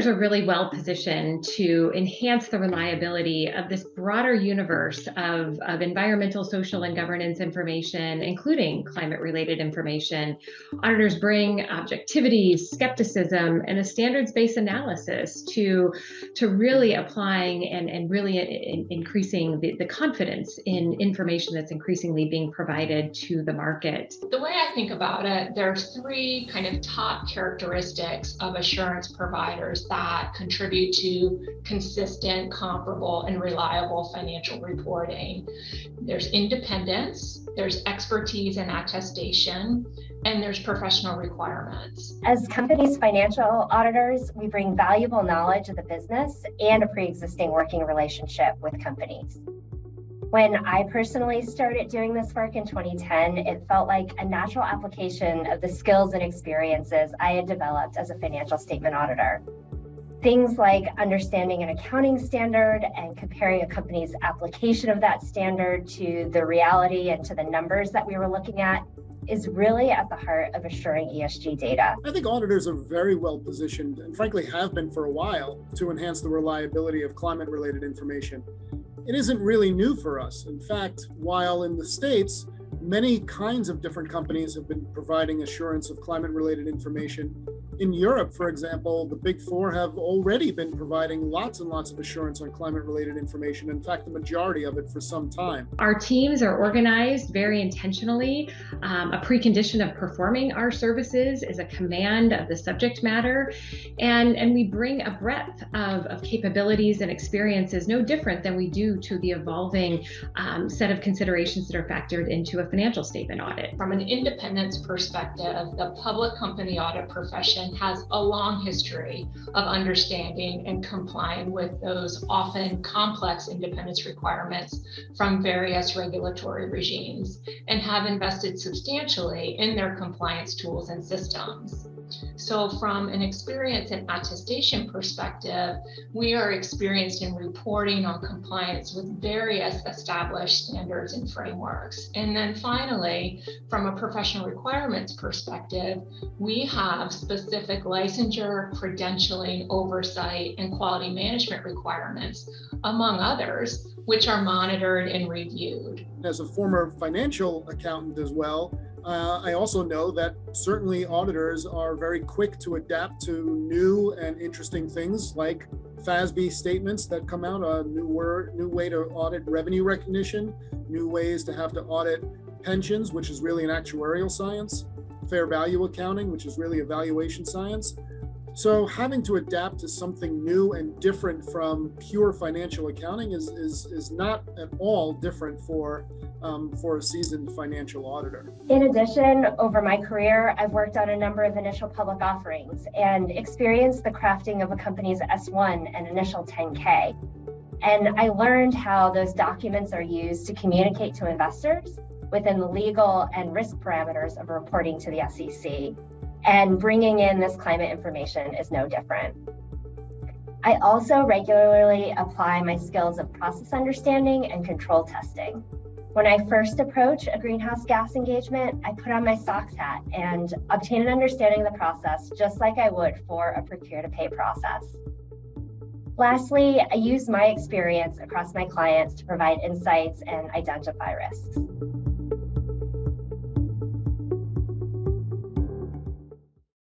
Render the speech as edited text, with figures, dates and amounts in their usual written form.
auditors are really well positioned to enhance the reliability of this broader universe of environmental, social, and governance information, including climate-related information. Auditors bring objectivity, skepticism, and a standards-based analysis to really applying and really increasing the confidence in information that's increasingly being provided to the market. The way I think about it, there are three kind of top characteristics of assurance providers that contribute to consistent, comparable, and reliable financial reporting. There's independence, there's expertise and attestation, and there's professional requirements. As companies' financial auditors, we bring valuable knowledge of the business and a pre-existing working relationship with companies. When I personally started doing this work in 2010, it felt like a natural application of the skills and experiences I had developed as a financial statement auditor. Things like understanding an accounting standard and comparing a company's application of that standard to the reality and to the numbers that we were looking at is really at the heart of assuring ESG data. I think auditors are very well positioned, and frankly have been for a while, to enhance the reliability of climate-related information. It isn't really new for us. In fact, while in the States, many kinds of different companies have been providing assurance of climate-related information. In Europe, for example, the Big Four have already been providing lots and lots of assurance on climate-related information. In fact, the majority of it for some time. Our teams are organized very intentionally. A precondition of performing our services is a command of the subject matter. And we bring a breadth of capabilities and experiences no different than we do to the evolving set of considerations that are factored into a financial statement audit. From an independence perspective, the public company audit profession has a long history of understanding and complying with those often complex independence requirements from various regulatory regimes and have invested substantially in their compliance tools and systems. So from an experience and attestation perspective, we are experienced in reporting on compliance with various established standards and frameworks. And then finally, from a professional requirements perspective, we have specific licensure, credentialing, oversight, and quality management requirements, among others, which are monitored and reviewed. As a former financial accountant as well, I also know that certainly auditors are very quick to adapt to new and interesting things like FASB statements that come out, a new way to audit revenue recognition, new ways to have to audit pensions, which is really an actuarial science, fair value accounting, which is really a valuation science. So having to adapt to something new and different from pure financial accounting is not at all different for a seasoned financial auditor. In addition, over my career, I've worked on a number of initial public offerings and experienced the crafting of a company's S1 and initial 10K. And I learned how those documents are used to communicate to investors within the legal and risk parameters of reporting to the SEC. And bringing in this climate information is no different. I also regularly apply my skills of process understanding and control testing. When I first approach a greenhouse gas engagement, I put on my SOX hat and obtain an understanding of the process just like I would for a procure-to-pay process. Lastly, I use my experience across my clients to provide insights and identify risks.